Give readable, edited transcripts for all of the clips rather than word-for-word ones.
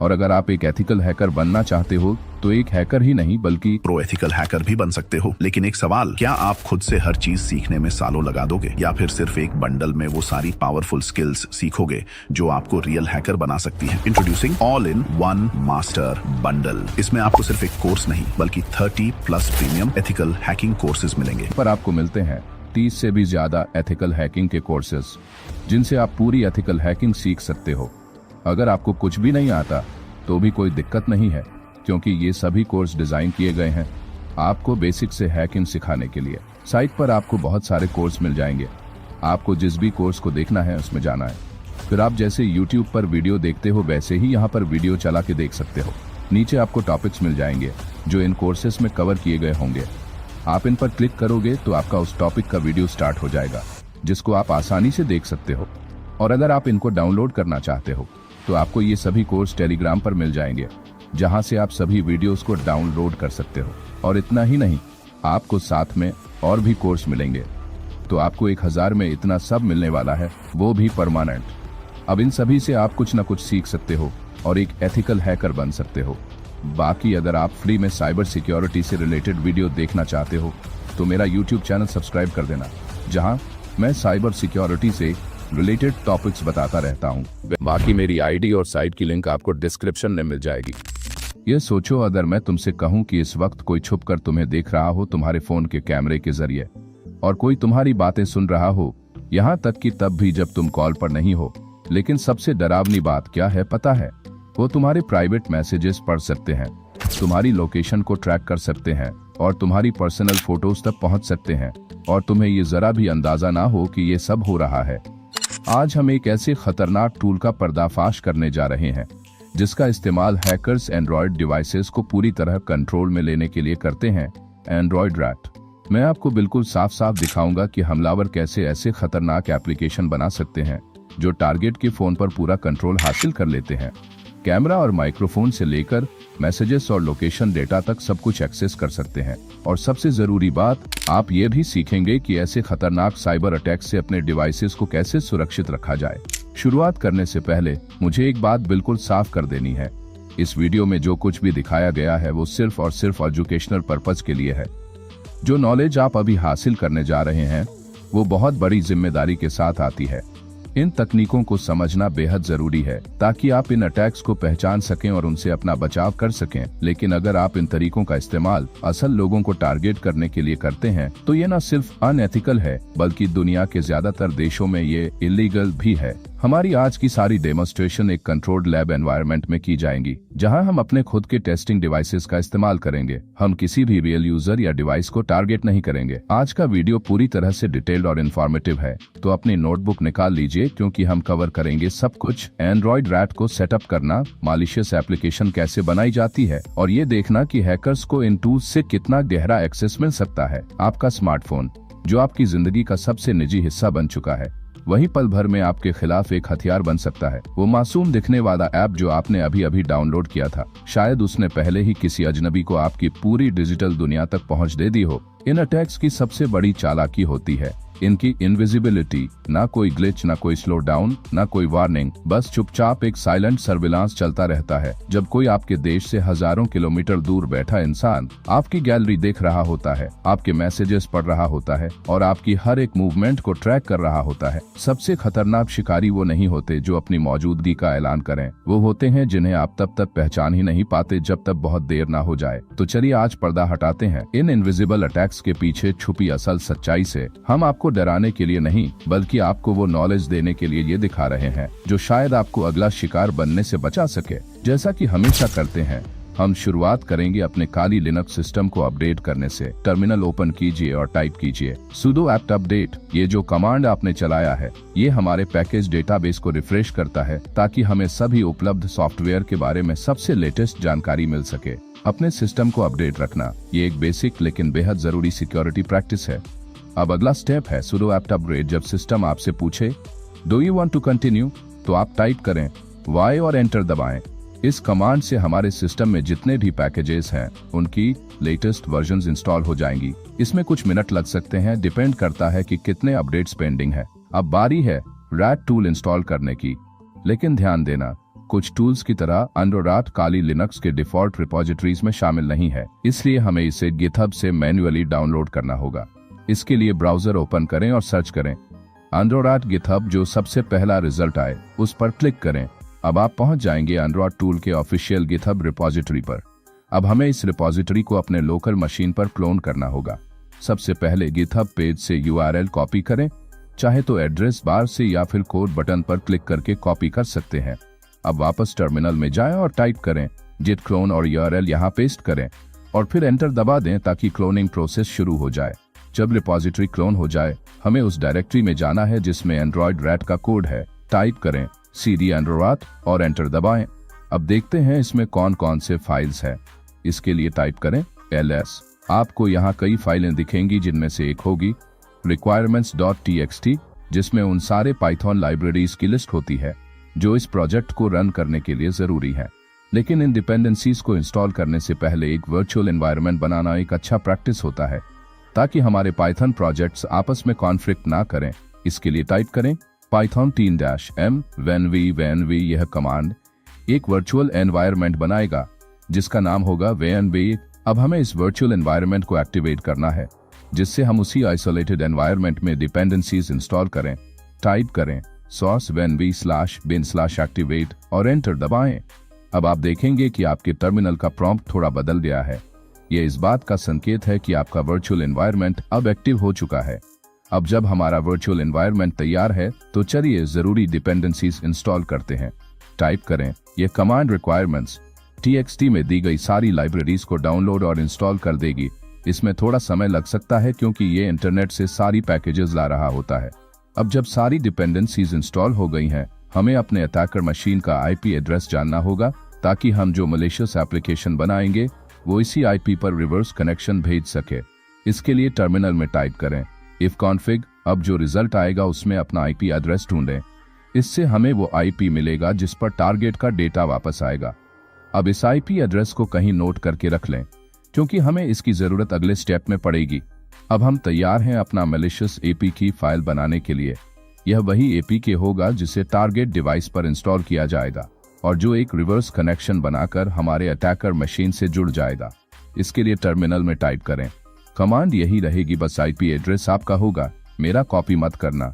और अगर आप एक एथिकल हैकर बनना चाहते हो तो एक हैकर ही नहीं बल्कि प्रो एथिकल हैकर भी बन सकते हो। लेकिन एक सवाल, क्या आप खुद से हर चीज सीखने में सालों लगा दोगे, या फिर सिर्फ एक बंडल में वो सारी पावरफुल स्किल्स सीखोगे जो आपको रियल हैकर बना सकती हैं? Introducing all in one master bundle. इसमें आपको सिर्फ एक कोर्स नहीं बल्कि 30+ प्रीमियम एथिकल हैकिंग कोर्सेज मिलेंगे। पर आपको मिलते हैं 30 से भी ज्यादा एथिकल हैकिंग के कोर्सेज, जिनसे आप पूरी एथिकल हैकिंग सीख सकते हो। अगर आपको कुछ भी नहीं आता तो भी कोई दिक्कत नहीं है, क्योंकि ये सभी कोर्स डिजाइन किए गए हैं आपको बेसिक से हैकिंग सिखाने के लिए। साइट पर आपको बहुत सारे कोर्स मिल जाएंगे। आपको जिस भी कोर्स को देखना है उसमें जाना है। फिर आप जैसे YouTube पर वीडियो देखते हो वैसे ही यहाँ पर वीडियो चला के देख सकते हो। नीचे आपको टॉपिक्स मिल जाएंगे जो इन कोर्सेस में कवर किए गए होंगे। आप इन पर क्लिक करोगे तो आपका उस टॉपिक का वीडियो स्टार्ट हो जाएगा, जिसको आप आसानी से देख सकते हो। और अगर आप इनको डाउनलोड करना चाहते हो तो आपको ये सभी कोर्स टेलीग्राम पर मिल जाएंगे, जहां से आप सभी वीडियोस को डाउनलोड कर सकते हो। और इतना ही नहीं, आपको साथ में और भी कोर्स मिलेंगे। तो आपको 1000 में इतना सब मिलने वाला है, वो भी परमानेंट। अब इन सभी से आप कुछ न कुछ सीख सकते हो और एक एथिकल हैकर बन सकते हो। बाकी अगर आप फ्री में साइबर सिक्योरिटी से रिलेटेड वीडियो देखना चाहते हो तो मेरा YouTube चैनल सब्सक्राइब कर देना, जहां मैं साइबर सिक्योरिटी से रिलेटेड टॉपिक्स बताता रहता हूं। बाकी मेरी आईडी और साइट की लिंक आपको डिस्क्रिप्शन में मिल जाएगी। ये सोचो, अगर मैं तुमसे कहूं कि इस वक्त कोई छुपकर तुम्हें देख रहा हो तुम्हारे फोन के कैमरे के जरिए, और कोई तुम्हारी बातें सुन रहा हो, यहाँ तक कि तब भी जब तुम कॉल पर नहीं हो। लेकिन सबसे डरावनी बात क्या है पता है? वो तुम्हारे प्राइवेट मैसेजेस पढ़ सकते हैं, तुम्हारी लोकेशन को ट्रैक कर सकते हैं और तुम्हारी पर्सनल फोटोज तक पहुंच सकते हैं, और तुम्हें ये जरा भी अंदाजा ना हो कि ये सब हो रहा है। आज हम एक ऐसे खतरनाक टूल का पर्दाफाश करने जा रहे हैं जिसका इस्तेमाल हैकर्स एंड्रॉयड डिवाइसेस को पूरी तरह कंट्रोल में लेने के लिए करते हैं, एंड्रॉयड रैट। मैं आपको बिल्कुल साफ साफ दिखाऊंगा कि हमलावर कैसे ऐसे खतरनाक एप्लीकेशन बना सकते हैं जो टारगेट के फोन पर पूरा कंट्रोल हासिल कर लेते हैं। कैमरा और माइक्रोफोन से लेकर मैसेजेस और लोकेशन डेटा तक सब कुछ एक्सेस कर सकते हैं। और सबसे जरूरी बात, आप ये भी सीखेंगे कि ऐसे खतरनाक साइबर अटैक से अपने डिवाइसेस को कैसे सुरक्षित रखा जाए। शुरुआत करने से पहले मुझे एक बात बिल्कुल साफ कर देनी है। इस वीडियो में जो कुछ भी दिखाया गया है वो सिर्फ और सिर्फ एजुकेशनल पर्पज के लिए है। जो नॉलेज आप अभी हासिल करने जा रहे हैं वो बहुत बड़ी जिम्मेदारी के साथ आती है। इन तकनीकों को समझना बेहद जरूरी है ताकि आप इन अटैक्स को पहचान सकें और उनसे अपना बचाव कर सकें। लेकिन अगर आप इन तरीकों का इस्तेमाल असल लोगों को टारगेट करने के लिए करते हैं तो ये न सिर्फ अनएथिकल है बल्कि दुनिया के ज्यादातर देशों में ये इलीगल भी है। हमारी आज की सारी डेमोन्स्ट्रेशन एक कंट्रोल्ड लैब एनवायरनमेंट में की जाएंगी, जहां हम अपने खुद के टेस्टिंग डिवाइसेस का इस्तेमाल करेंगे। हम किसी भी रियल यूजर या डिवाइस को टारगेट नहीं करेंगे। आज का वीडियो पूरी तरह से डिटेल्ड और इन्फॉर्मेटिव है, तो अपनी नोटबुक निकाल लीजिए क्योंकि हम कवर करेंगे सब कुछ। एंड्रॉयड रैट को सेटअप करना, मालिशियस एप्लीकेशन कैसे बनाई जाती है, और ये देखना कि हैकर्स को इन टूल्स से कितना गहरा एक्सेस मिल सकता है। आपका स्मार्टफोन, जो आपकी जिंदगी का सबसे निजी हिस्सा बन चुका है, वही पल भर में आपके खिलाफ एक हथियार बन सकता है। वो मासूम दिखने वाला ऐप जो आपने अभी अभी डाउनलोड किया था, शायद उसने पहले ही किसी अजनबी को आपकी पूरी डिजिटल दुनिया तक पहुंच दे दी हो। इन अटैक्स की सबसे बड़ी चालाकी होती है इनकी इनविजिबिलिटी। ना कोई ग्लिच, ना कोई स्लो डाउन, ना कोई वार्निंग, बस चुपचाप एक साइलेंट सर्विलांस चलता रहता है। जब कोई आपके देश से हजारों किलोमीटर दूर बैठा इंसान आपकी गैलरी देख रहा होता है, आपके मैसेजेस पढ़ रहा होता है और आपकी हर एक मूवमेंट को ट्रैक कर रहा होता है। सबसे खतरनाक शिकारी वो नहीं होते जो अपनी मौजूदगी का ऐलान करें, वो होते हैं जिन्हें आप तब तक पहचान ही नहीं पाते जब तक बहुत देर ना हो जाए। तो चलिए आज पर्दा हटाते हैं इन इनविजिबल अटैक्स के पीछे छुपी असल सच्चाई से। हम आपको डराने के लिए नहीं बल्कि आपको वो नॉलेज देने के लिए ये दिखा रहे हैं जो शायद आपको अगला शिकार बनने से बचा सके। जैसा कि हमेशा करते हैं, हम शुरुआत करेंगे अपने काली लिनक्स सिस्टम को अपडेट करने से। टर्मिनल ओपन कीजिए और टाइप कीजिए sudo apt update। ये जो कमांड आपने चलाया है ये हमारे पैकेज डेटाबेस को रिफ्रेश करता है ताकि हमें सभी उपलब्ध सॉफ्टवेयर के बारे में सबसे लेटेस्ट जानकारी मिल सके। अपने सिस्टम को अपडेट रखना ये एक बेसिक लेकिन बेहद जरूरी सिक्योरिटी प्रैक्टिस है। अब अगला स्टेप है sudo apt upgrade। जब सिस्टम आपसे पूछे do you want to continue, तो आप टाइप करें Y और एंटर दबाएं। इस कमांड से हमारे सिस्टम में जितने भी पैकेजेस हैं उनकी लेटेस्ट वर्जन्स इंस्टॉल हो जाएंगी। इसमें कुछ मिनट लग सकते हैं, डिपेंड करता है कि कितने अपडेट्स पेंडिंग है। अब बारी है रैट टूल इंस्टॉल करने की, लेकिन ध्यान देना कुछ टूल्स की तरह एंड्रोइड काली लिनक्स के डिफॉल्ट रिपोजिटरीज में शामिल नहीं है, इसलिए हमें इसे गिटहब से मैन्युअली डाउनलोड करना होगा। इसके लिए ब्राउजर ओपन करें और सर्च करें एंड्रोइड गिटहब। जो सबसे पहला रिजल्ट आए उस पर क्लिक करें। अब आप पहुंच जाएंगे एंड्रॉइड टूल के ऑफिशियल गिटहब रिपोजिटरी पर। अब हमें इस रिपोजिटरी को अपने लोकल मशीन पर क्लोन करना होगा। सबसे पहले गिटहब पेज से URL कॉपी करें, चाहे तो एड्रेस बार से या फिर कोड बटन पर क्लिक करके कॉपी कर सकते हैं। अब वापस टर्मिनल में जाएं और टाइप करें git clone और URL यहाँ पेस्ट करें और फिर एंटर दबा दें ताकि क्लोनिंग प्रोसेस शुरू हो जाए। जब रिपोजिटरी क्लोन हो जाए हमें उस डायरेक्टरी में जाना है जिसमें एंड्रॉइड रैट का कोड है। टाइप करें cd एंड्रोइड और एंटर दबाएं। अब देखते हैं इसमें कौन कौन से फाइल्स हैं। इसके लिए टाइप करें ls। आपको यहाँ कई फाइलें दिखेंगी जिनमें से एक होगी requirements.txt, जिसमें उन सारे पाइथन लाइब्रेरीज की लिस्ट होती है जो इस प्रोजेक्ट को रन करने के लिए जरूरी है। लेकिन इन डिपेंडेंसीज को इंस्टॉल करने से पहले एक वर्चुअल एनवायरनमेंट बनाना एक अच्छा प्रैक्टिस होता है ताकि हमारे पाइथन प्रोजेक्ट्स आपस में कॉन्फ्लिक्ट ना करें। इसके लिए टाइप करें python -m venv। यह कमांड एक वर्चुअल एनवायरनमेंट बनाएगा जिसका नाम होगा venv। अब हमें इस वर्चुअल एनवायरनमेंट को एक्टिवेट करना है जिससे हम उसी आइसोलेटेड एनवायरनमेंट में डिपेंडेंसीज इंस्टॉल करें। टाइप करें source venv/bin/activate और एंटर दबाएं। अब आप देखेंगे कि आपके टर्मिनल का प्रॉम्प्ट थोड़ा बदल गया है। यह इस बात का संकेत है कि आपका वर्चुअल एनवायरनमेंट अब एक्टिव हो चुका है। अब जब हमारा वर्चुअल एनवायरनमेंट तैयार है तो चलिए जरूरी डिपेंडेंसीज इंस्टॉल करते हैं। टाइप करें यह कमांड requirements.txt में दी गई सारी लाइब्रेरीज को डाउनलोड और इंस्टॉल कर देगी। इसमें थोड़ा समय लग सकता है क्योंकि ये इंटरनेट से सारी पैकेजेस ला रहा होता है। अब जब सारी डिपेंडेंसीज इंस्टॉल हो गई हैं, हमें अपने अटैकर मशीन का IP एड्रेस जानना होगा ताकि हम जो मलिशियस एप्लीकेशन बनाएंगे वो इसी IP पर रिवर्स कनेक्शन भेज सके। इसके लिए टर्मिनल में टाइप करें ifconfig। अब जो रिजल्ट आएगा उसमें अपना IP एड्रेस ढूंढें। इससे हमें वो IP मिलेगा जिस पर टारगेट का डेटा वापस आएगा। अब इस IP एड्रेस को कहीं नोट करके रख लें क्योंकि हमें इसकी जरूरत अगले स्टेप में पड़ेगी। अब हम तैयार हैं अपना मैलिशियस APK फाइल बनाने के लिए। यह वही APK होगा जिसे टारगेट डिवाइस पर इंस्टॉल किया जाएगा और जो एक रिवर्स कनेक्शन बनाकर हमारे अटैकर मशीन से जुड़ जाएगा। इसके लिए टर्मिनल में टाइप करें कमांड यही रहेगी, बस IP एड्रेस आपका होगा, मेरा कॉपी मत करना,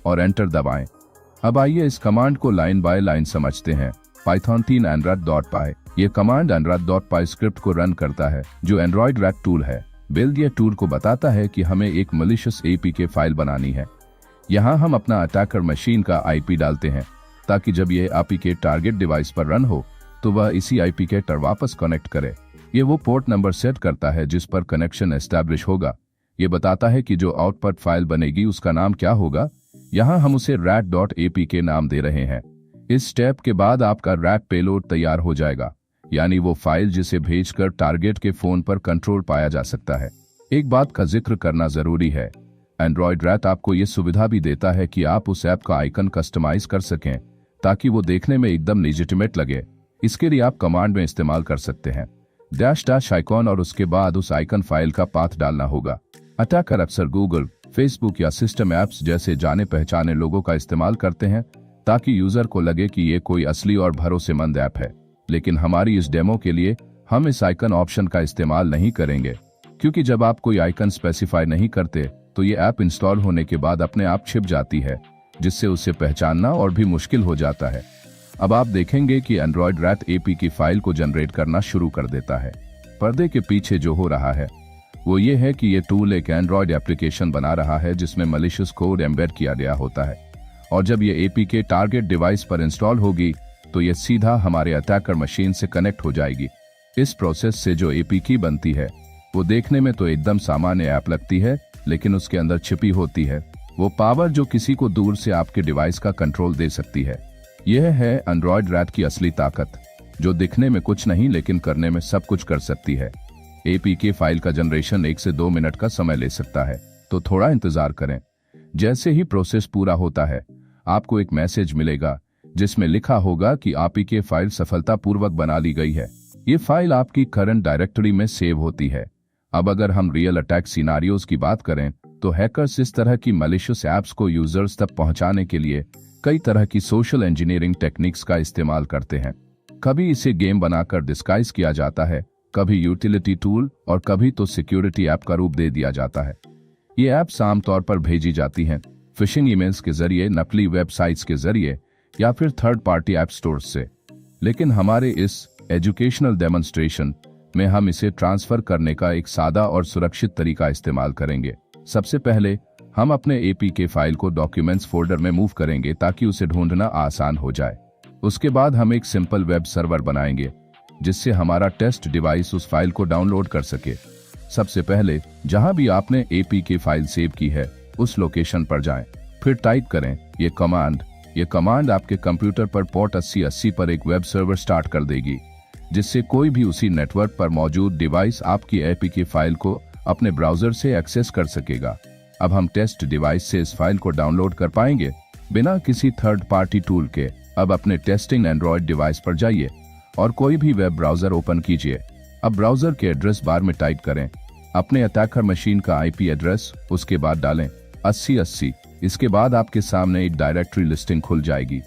और एंटर दबाएं। अब आइए इस कमांड को लाइन बाय लाइन समझते हैं। python 3 android.py। यह कमांड android.py स्क्रिप्ट को रन करता है जो एंड्रॉइड रैट टूल है। बिल्ड यह टूल को बताता है कि हमें एक मलिशियस APK फाइल बनानी है। यहाँ हम अपना अटैकर मशीन का IP डालते हैं ताकि जब यह APK टारगेट डिवाइस पर रन हो तो वह इसी APK पर वापस कनेक्ट करे। ये वो पोर्ट नंबर सेट करता है जिस पर कनेक्शन एस्टैब्लिश होगा। ये बताता है कि जो आउटपुट फाइल बनेगी उसका नाम क्या होगा। यहाँ हम उसे rat.apk नाम दे रहे हैं। इस स्टेप के बाद आपका रैट पेलोड तैयार हो जाएगा, यानी वो फाइल जिसे भेजकर टारगेट के फोन पर कंट्रोल पाया जा सकता है। एक बात का जिक्र करना जरूरी है, एंड्रॉइड रैट आपको ये सुविधा भी देता है कि आप उस ऐप का आइकन कस्टमाइज कर सकें ताकि वो देखने में एकदम लेजिटिमेट लगे। इसके लिए आप कमांड में इस्तेमाल कर सकते हैं -आइकॉन और उसके बाद उस आइकन फाइल का पाथ डालना होगा। अटैकर अक्सर गूगल, फेसबुक या सिस्टम ऐप्स जैसे जाने पहचाने लोगों का इस्तेमाल करते हैं ताकि यूजर को लगे कि ये कोई असली और भरोसेमंद ऐप है। लेकिन हमारी इस डेमो के लिए हम इस आइकन ऑप्शन का इस्तेमाल नहीं करेंगे क्योंकि जब आप कोई आइकन स्पेसिफाई नहीं करते तो ये ऐप इंस्टॉल होने के बाद अपने आप छिप जाती है, जिससे उसे पहचानना और भी मुश्किल हो जाता है। अब आप देखेंगे कि एंड्रॉइड रैट APK फाइल को जनरेट करना शुरू कर देता है। पर्दे के पीछे जो हो रहा है वो ये है कि ये टूल एक एंड्रॉइड एप्लीकेशन बना रहा है जिसमें मलिशियस कोड एम्बेड किया गया होता है, और जब ये APK टारगेट डिवाइस पर इंस्टॉल होगी तो ये सीधा हमारे अटैकर मशीन से कनेक्ट हो जाएगी। इस प्रोसेस से जो APK बनती है वो देखने में तो एकदम सामान्य ऐप लगती है, लेकिन उसके अंदर छिपी होती है वो पावर जो किसी को दूर से आपके डिवाइस का कंट्रोल दे सकती है। यह है एंड्रॉइड रैट की असली ताकत, जो दिखने में कुछ नहीं लेकिन करने में सब कुछ कर सकती है। APK फाइल का जनरेशन 1 से 2 मिनट का समय ले सकता है, तो थोड़ा इंतजार करें। जैसे ही प्रोसेस पूरा होता है आपको एक मैसेज मिलेगा जिसमें लिखा होगा कि APK फाइल सफलतापूर्वक बना ली गई है। ये फाइल आपकी करंट डायरेक्टरी में सेव होती है। अब अगर हम रियल अटैक सिनारियोज की बात करें तो हैकर्स इस तरह की मैलिशियस ऐप्स को यूजर्स तक पहुंचाने के लिए कई तरह की सोशल इंजीनियरिंग टेक्निक्स का इस्तेमाल करते हैं। कभी इसे गेम बनाकर डिस्गाइज किया जाता है, कभी यूटिलिटी टूल और कभी तो सिक्योरिटी ऐप का रूप दे दिया जाता है। ये ऐप्स आमतौर पर भेजी जाती हैं फिशिंग ईमेल्स के जरिए, नकली वेबसाइट्स के जरिए या फिर थर्ड पार्टी ऐप स्टोर्स से। लेकिन हमारे इस एजुकेशनल डेमोन्स्ट्रेशन में हम इसे ट्रांसफर करने का एक सादा और सुरक्षित तरीका इस्तेमाल करेंगे। सबसे पहले हम अपने APK फाइल को डॉक्यूमेंट्स फोल्डर में मूव करेंगे ताकि उसे ढूंढना आसान हो जाए। उसके बाद हम एक सिंपल वेब सर्वर बनाएंगे जिससे हमारा टेस्ट डिवाइस उस फाइल को डाउनलोड कर सके। सबसे पहले जहां भी आपने APK फाइल सेव की है उस लोकेशन पर जाएं, फिर टाइप करें ये कमांड आपके कंप्यूटर पर पोर्ट 8080 पर एक वेब सर्वर स्टार्ट कर देगी, जिससे कोई भी उसी नेटवर्क पर मौजूद डिवाइस आपकी APK फाइल को अपने ब्राउजर से एक्सेस कर सकेगा। अब हम टेस्ट डिवाइस से इस फाइल को डाउनलोड कर पाएंगे बिना किसी थर्ड पार्टी टूल के। अब अपने टेस्टिंग एंड्रॉयड डिवाइस पर जाइए और कोई भी वेब ब्राउजर ओपन कीजिए। अब ब्राउजर के एड्रेस बार में टाइप करें अपने अटैकर मशीन का IP एड्रेस, उसके बाद डालें 8080। इसके बाद आपके सामने एक डायरेक्टरी लिस्टिंग खुल जाएगी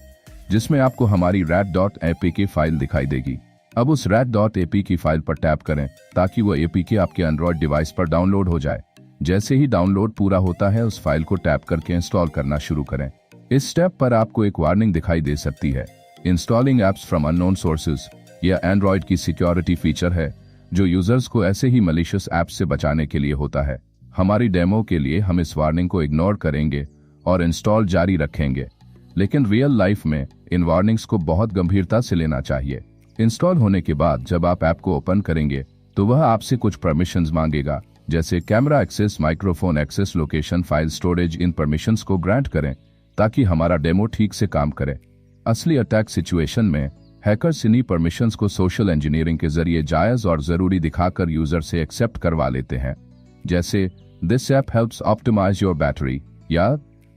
जिसमें आपको हमारी rat.apk फाइल दिखाई देगी। अब उस rat.apk फाइल पर टैप करें ताकि वो APK आपके एंड्रॉयड डिवाइस पर डाउनलोड हो जाए। जैसे ही डाउनलोड पूरा होता है उस फाइल को टैप करके इंस्टॉल करना शुरू करें। इस स्टेप पर आपको एक वार्निंग दिखाई दे सकती है, installing apps from unknown sources. यह एंड्रॉयड की सिक्योरिटी फीचर है जो यूजर्स को ऐसे ही मलिशियस ऐप्स से बचाने के लिए होता है। हमारी डेमो के लिए हम इस वार्निंग को इग्नोर करेंगे और इंस्टॉल जारी रखेंगे, लेकिन रियल लाइफ में इन वार्निंग्स को बहुत गंभीरता से लेना चाहिए। इंस्टॉल होने के बाद जब आप ऐप को ओपन करेंगे तो वह आपसे कुछ परमिशंस मांगेगा, जैसे camera access, microphone access, location, file storage. इन परमिशंस को ग्रांट करें ताकि हमारा डेमो ठीक से काम करे। असली अटैक सिचुएशन में हैकर्स इन्हीं परमिशंस को सोशल इंजीनियरिंग के जरिए जायज और जरूरी दिखाकर यूजर से एक्सेप्ट करवा लेते हैं, जैसे this app helps optimize your battery या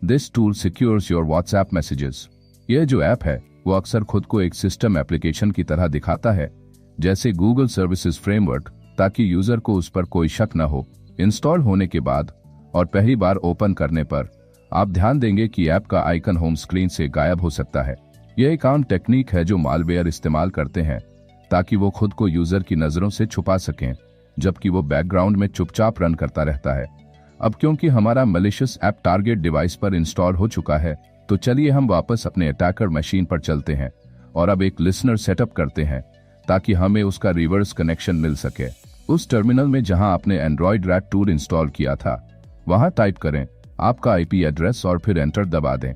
this tool secures your WhatsApp messages. यह जो ऐप है वो अक्सर खुद को एक सिस्टम एप्लीकेशन की तरह दिखाता है, जैसे गूगल सर्विसेज फ्रेमवर्क, ताकि यूजर को उस पर कोई शक न हो। इंस्टॉल होने के बाद और पहली बार ओपन करने पर आप ध्यान देंगे कि ऐप का आइकन होम स्क्रीन से गायब हो सकता है। यह एक आम टेक्निक है जो मालवेयर इस्तेमाल करते हैं ताकि वो खुद को यूजर की नजरों से छुपा सकें, जबकि वो बैकग्राउंड में चुपचाप रन करता रहता है। अब क्योंकि हमारा मलिशियस ऐप टारगेट डिवाइस पर इंस्टॉल हो चुका है, तो चलिए हम वापस अपने अटैकर मशीन पर चलते हैं और अब एक लिसनर सेटअप करते हैं ताकि हमें उसका रिवर्स कनेक्शन मिल सके। उस टर्मिनल में जहां आपने एंड्रॉयड रैट टूल इंस्टॉल किया था वहां टाइप करें आपका IP एड्रेस और फिर एंटर दबा दें।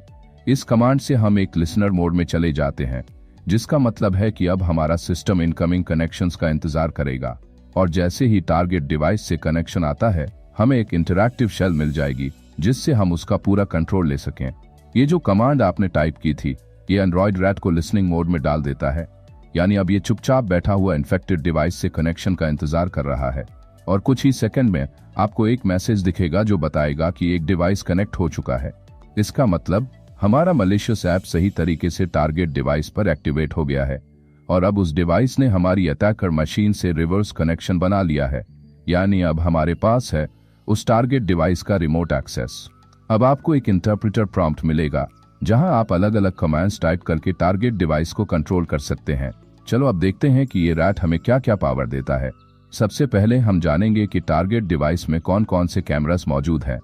इस कमांड से हम एक लिसनर मोड में चले जाते हैं, जिसका मतलब है कि अब हमारा सिस्टम इनकमिंग कनेक्शंस का इंतजार करेगा और जैसे ही टारगेट डिवाइस से कनेक्शन आता है हमें एक इंटरैक्टिव शेल मिल जाएगी जिससे हम उसका पूरा कंट्रोल ले सकें। ये जो कमांड आपने टाइप की थी ये एंड्रॉयड रैट को लिसनिंग मोड में डाल देता है, यानी अब ये चुपचाप बैठा हुआ इन्फेक्टेड डिवाइस से कनेक्शन का इंतजार कर रहा है और कुछ ही सेकंड में आपको एक मैसेज दिखेगा जो बताएगा कि एक डिवाइस कनेक्ट हो चुका है। इसका मतलब हमारा मलिशियस ऐप सही तरीके से टारगेट डिवाइस पर एक्टिवेट हो गया है और अब उस डिवाइस ने हमारी अटैकर मशीन से रिवर्स कनेक्शन बना लिया है, यानी अब हमारे पास है उस टारगेट डिवाइस का रिमोट एक्सेस। अब आपको एक इंटरप्रेटर प्रॉम्प्ट मिलेगा जहां आप अलग अलग कमांड्स टाइप करके टारगेट डिवाइस को कंट्रोल कर सकते हैं। चलो अब देखते हैं कि ये रैट हमें क्या क्या पावर देता है। सबसे पहले हम जानेंगे कि टारगेट डिवाइस में कौन कौन से कैमरास मौजूद हैं।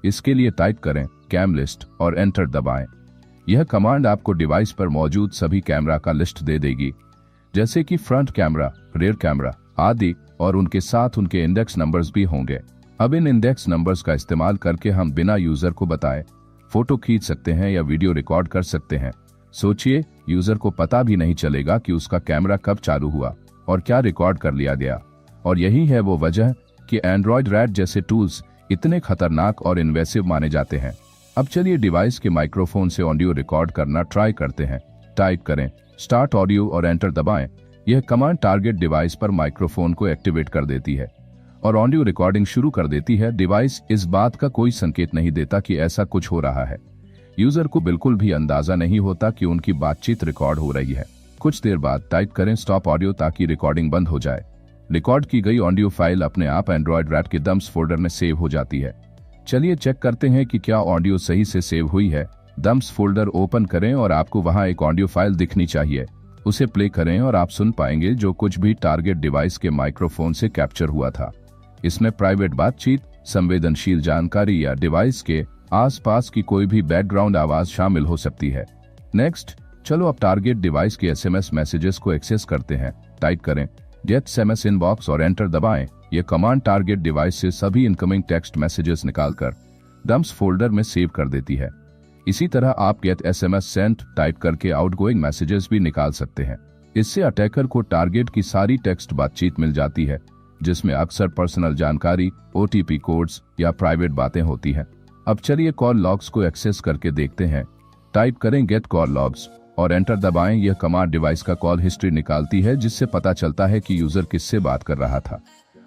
इसके लिए टाइप करें कैम लिस्ट और एंटर दबाएं। यह कमांड आपको डिवाइस पर मौजूद सभी कैमरा का लिस्ट दे देगी, जैसे कि फ्रंट कैमरा, रियर कैमरा आदि, और उनके साथ उनके इंडेक्स नंबर्स भी होंगे। अब इन इंडेक्स नंबर्स का इस्तेमाल करके हम बिना यूजर को बताए फोटो खींच सकते हैं या वीडियो रिकॉर्ड कर सकते हैं। सोचिए, यूजर को पता भी नहीं चलेगा कि उसका कैमरा कब चालू हुआ और क्या रिकॉर्ड कर लिया गया। और यही है वो वजह कि एंड्रॉयड रैट जैसे टूल्स इतने खतरनाक और इन्वेसिव माने जाते हैं। अब चलिए डिवाइस के माइक्रोफोन से ऑडियो रिकॉर्ड करना ट्राई करते हैं। टाइप करें स्टार्ट ऑडियो और एंटर दबाएं। यह कमांड टारगेट डिवाइस पर माइक्रोफोन को एक्टिवेट कर देती है और ऑडियो रिकॉर्डिंग शुरू कर देती है। डिवाइस इस बात का कोई संकेत नहीं देता कि ऐसा कुछ हो रहा है। यूजर को बिल्कुल भी अंदाजा नहीं होता कि उनकी बातचीत रिकॉर्ड हो रही है। कुछ देर बाद टाइप करें स्टॉप ऑडियो ताकि रिकॉर्डिंग बंद हो जाए। रिकॉर्ड की गई ऑडियो फाइल अपने आप एंड्रॉयड रैट के डम्प्स फोल्डर में सेव हो जाती है। चलिए चेक करते हैं कि क्या ऑडियो सही से सेव हुई है। डम्प्स फोल्डर ओपन करें और आपको वहां एक ऑडियो फाइल दिखनी चाहिए। उसे प्ले करें और आप सुन पाएंगे जो कुछ भी टारगेट डिवाइस के माइक्रोफोन से कैप्चर हुआ था। इसमें प्राइवेट बातचीत, संवेदनशील जानकारी या डिवाइस के आसपास की कोई भी बैकग्राउंड आवाज शामिल हो सकती है। नेक्स्ट, चलो अब टारगेट डिवाइस के एसएमएस मैसेजेस को एक्सेस करते हैं। टाइप करें गेट एसएमएस इनबॉक्स और एंटर दबाएं। यह कमांड टारगेट डिवाइस से सभी इनकमिंग टेक्स्ट मैसेजेस निकालकर डम्प्स फोल्डर में सेव कर देती है। इसी तरह आप गेट एसएमएस सेंट टाइप करके आउटगोइंग मैसेजेस भी निकाल सकते हैं। इससे अटैकर को टारगेट की सारी टेक्स्ट बातचीत मिल जाती है, जिसमें अक्सर पर्सनल जानकारी, ओटीपी कोड्स या प्राइवेट बातें होती हैं। अब चलिए कॉल लॉग्स को एक्सेस करके देखते हैं। टाइप करें गेट कॉल लॉग्स और एंटर दबाएं। यह कमांड डिवाइस का कॉल हिस्ट्री निकालती है, जिससे पता चलता है कि यूजर किससे बात कर रहा था।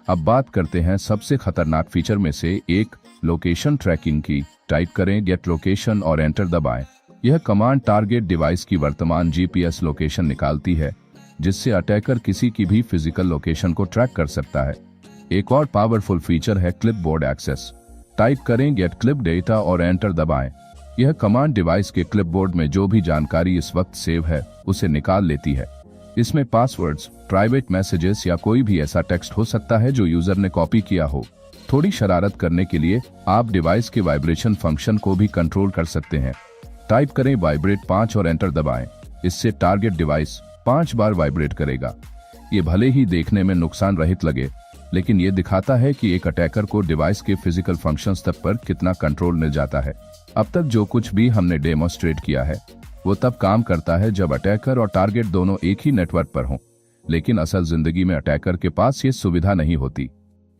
अब बात करते हैं सबसे खतरनाक फीचर में से एक, लोकेशन ट्रैकिंग की। टाइप करें गेट लोकेशन और एंटर दबाएं। यह कमांड टारगेट डिवाइस की वर्तमान जीपीएस लोकेशन निकालती है, जिससे अटैकर किसी की भी फिजिकल लोकेशन को ट्रैक कर सकता है। एक और पावरफुल फीचर है क्लिपबोर्ड एक्सेस। टाइप करें गेट क्लिप डेटा और एंटर दबाएं। यह कमांड डिवाइस के क्लिपबोर्ड में जो भी जानकारी इस वक्त सेव है उसे निकाल लेती है। इसमें पासवर्ड्स, प्राइवेट मैसेजेस या कोई भी ऐसा टेक्स्ट हो सकता है जो यूजर ने कॉपी किया हो। थोड़ी शरारत करने के लिए आप डिवाइस के वाइब्रेशन फंक्शन को भी कंट्रोल कर सकते हैं। टाइप करें वाइब्रेट 5 और एंटर दबाएं। इससे टारगेट डिवाइस 5 बार वाइब्रेट करेगा। ये भले ही देखने में नुकसान रहित लगे, लेकिन ये दिखाता है कि एक अटैकर को डिवाइस के फिजिकल फंक्शंस तक पर कितना कंट्रोल मिल जाता है। अब तक जो कुछ भी हमने डेमोन्स्ट्रेट किया है वो तब काम करता है जब अटैकर और टारगेट दोनों एक ही नेटवर्क पर हों, लेकिन असल जिंदगी में अटैकर के पास ये सुविधा नहीं होती,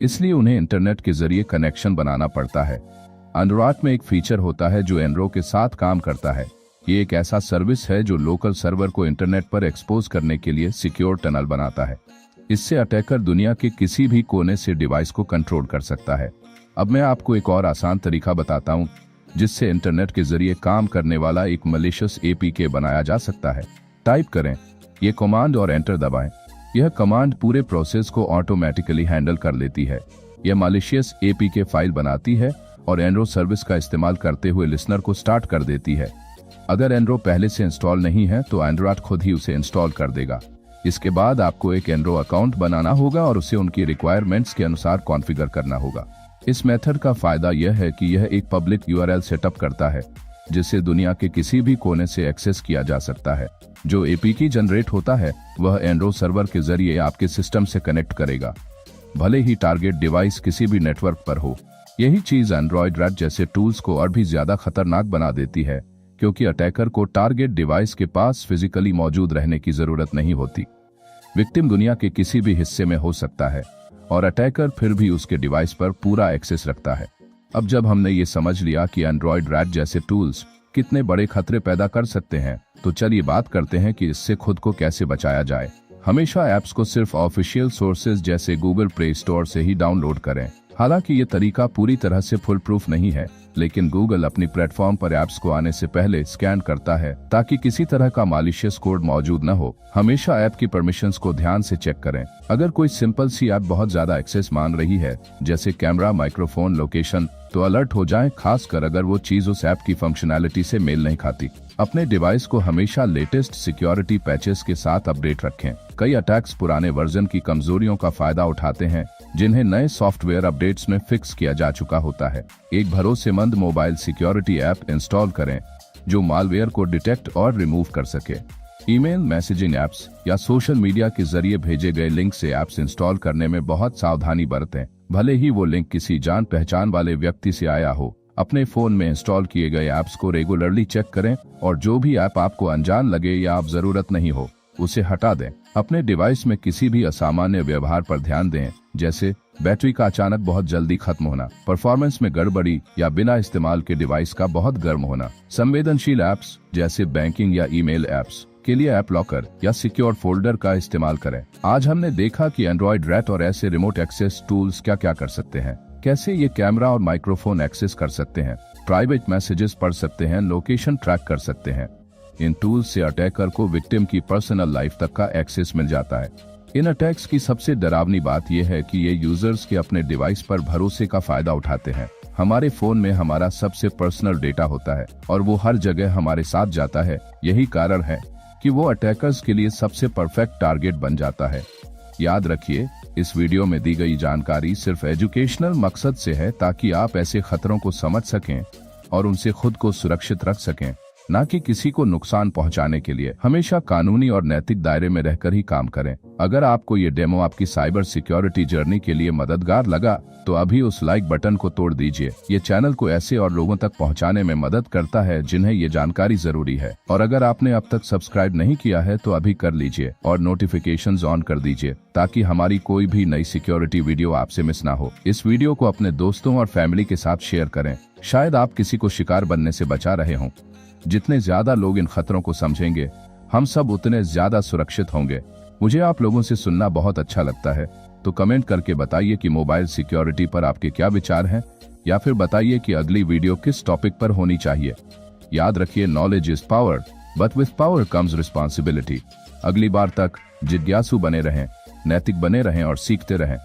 इसलिए उन्हें इंटरनेट के जरिए कनेक्शन बनाना पड़ता है। एंड्रॉयड में एक फीचर होता है जो एनरो के साथ काम करता है। ये एक ऐसा सर्विस है जो लोकल सर्वर को इंटरनेट पर एक्सपोज करने के लिए सिक्योर टनल बनाता है। इससे अटैकर दुनिया के किसी भी कोने से डिवाइस को कंट्रोल कर सकता है। अब मैं आपको एक और आसान तरीका बताता हूँ जिससे इंटरनेट के जरिए काम करने वाला एक मलिशियस एपीके बनाया जा सकता है। टाइप करें ये कमांड और एंटर दबाएं। यह कमांड पूरे प्रोसेस को ऑटोमेटिकली हैंडल कर लेती है। यह मलिशियस एपीके फाइल बनाती है और एनरो सर्विस का इस्तेमाल करते हुए लिसनर को स्टार्ट कर देती है। अगर एनरो पहले से इंस्टॉल नहीं है तो एंड्रॉयड खुद ही उसे इंस्टॉल कर देगा। इसके बाद आपको एक एनरो अकाउंट बनाना होगा और उसे उनकी रिक्वायरमेंट्स के अनुसार कॉन्फ़िगर करना होगा। इस मेथड का फायदा यह है कि यह एक पब्लिक यूआरएल सेटअप करता है जिसे दुनिया के किसी भी कोने से एक्सेस किया जा सकता है। जो एपीके जनरेट होता है वह एनरो सर्वर के जरिए आपके सिस्टम से कनेक्ट करेगा, भले ही टारगेट डिवाइस किसी भी नेटवर्क पर हो। यही चीज एंड्रॉयड रैट जैसे टूल्स को और भी ज्यादा खतरनाक बना देती है, क्योंकि अटैकर को टारगेट डिवाइस के पास फिजिकली मौजूद रहने की जरूरत नहीं होती। विक्टिम दुनिया के किसी भी हिस्से में हो सकता है और अटैकर फिर भी उसके डिवाइस पर पूरा एक्सेस रखता है। अब जब हमने ये समझ लिया कि एंड्रॉयड रैट जैसे टूल्स कितने बड़े खतरे पैदा कर सकते हैं, तो चलिए बात करते हैं कि इससे खुद को कैसे बचाया जाए। हमेशा ऐप्स को सिर्फ ऑफिशियल सोर्सेज जैसे गूगल प्ले स्टोर से ही डाउनलोड करें। हालांकि ये तरीका पूरी तरह से फुल प्रूफ नहीं है, लेकिन गूगल अपनी प्लेटफॉर्म पर ऐप्स को आने से पहले स्कैन करता है ताकि किसी तरह का मालिशियस कोड मौजूद न हो। हमेशा ऐप की परमिशंस को ध्यान से चेक करें। अगर कोई सिंपल सी ऐप बहुत ज्यादा एक्सेस मांग रही है, जैसे कैमरा, माइक्रोफोन, लोकेशन, तो अलर्ट हो जाएं, खासकर अगर वो चीज उस ऐप की फंक्शनैलिटी से मेल नहीं खाती। अपने डिवाइस को हमेशा लेटेस्ट सिक्योरिटी पैचेस के साथ अपडेट रखें। कई अटैक्स पुराने वर्जन की कमजोरियों का फायदा उठाते हैं, जिन्हें नए सॉफ्टवेयर अपडेट्स में फिक्स किया जा चुका होता है। एक भरोसेमंद मोबाइल सिक्योरिटी ऐप इंस्टॉल करें जो मालवेयर को डिटेक्ट और रिमूव कर सके। ईमेल, मैसेजिंग ऐप्स या सोशल मीडिया के जरिए भेजे गए लिंक से ऐप्स इंस्टॉल करने में बहुत सावधानी बरतें, भले ही वो लिंक किसी जान पहचान वाले व्यक्ति से आया हो। अपने फोन में इंस्टॉल किए गए ऐप्स को रेगुलरली चेक करें और जो भी ऐप आपको अनजान लगे या आप जरूरत नहीं हो उसे हटा दें। अपने डिवाइस में किसी भी असामान्य व्यवहार पर ध्यान दें, जैसे बैटरी का अचानक बहुत जल्दी खत्म होना, परफॉर्मेंस में गड़बड़ी या बिना इस्तेमाल के डिवाइस का बहुत गर्म होना। संवेदनशील ऐप्स जैसे बैंकिंग या ईमेल ऐप्स के लिए ऐप लॉकर या सिक्योर फोल्डर का इस्तेमाल करें। आज हमने देखा कि एंड्रॉयड रैट और ऐसे रिमोट एक्सेस टूल्स क्या क्या कर सकते हैं, कैसे ये कैमरा और माइक्रोफोन एक्सेस कर सकते हैं, प्राइवेट मैसेजेस पढ़ सकते हैं, लोकेशन ट्रैक कर सकते हैं। इन टूल्स से अटैकर को विक्टिम की पर्सनल लाइफ तक का एक्सेस मिल जाता है। इन अटैक्स की सबसे डरावनी बात यह है कि ये यूजर्स के अपने डिवाइस पर भरोसे का फायदा उठाते हैं। हमारे फोन में हमारा सबसे पर्सनल डेटा होता है और वो हर जगह हमारे साथ जाता है। यही कारण है कि वो अटैकर्स के लिए सबसे परफेक्ट टारगेट बन जाता है। याद रखिए, इस वीडियो में दी गई जानकारी सिर्फ एजुकेशनल मकसद से है, ताकि आप ऐसे खतरों को समझ सकें और उनसे खुद को सुरक्षित रख सकें, ना कि किसी को नुकसान पहुंचाने के लिए। हमेशा कानूनी और नैतिक दायरे में रहकर ही काम करें। अगर आपको ये डेमो आपकी साइबर सिक्योरिटी जर्नी के लिए मददगार लगा तो अभी उस लाइक बटन को तोड़ दीजिए। ये चैनल को ऐसे और लोगों तक पहुंचाने में मदद करता है जिन्हें ये जानकारी जरूरी है। और अगर आपने अब तक सब्सक्राइब नहीं किया है तो अभी कर लीजिए और नोटिफिकेशंस ऑन कर दीजिए, ताकि हमारी कोई भी नई सिक्योरिटी वीडियो आपसे मिस ना हो। इस वीडियो को अपने दोस्तों और फैमिली के साथ शेयर करें। शायद आप किसी को शिकार बनने से बचा रहे हों। जितने ज्यादा लोग इन खतरों को समझेंगे, हम सब उतने ज्यादा सुरक्षित होंगे। मुझे आप लोगों से सुनना बहुत अच्छा लगता है, तो कमेंट करके बताइए कि मोबाइल सिक्योरिटी पर आपके क्या विचार हैं, या फिर बताइए कि अगली वीडियो किस टॉपिक पर होनी चाहिए। याद रखिए, knowledge is power, but with power comes responsibility. अगली बार तक जिज्ञासु बने रहें, नैतिक बने रहें और सीखते रहें।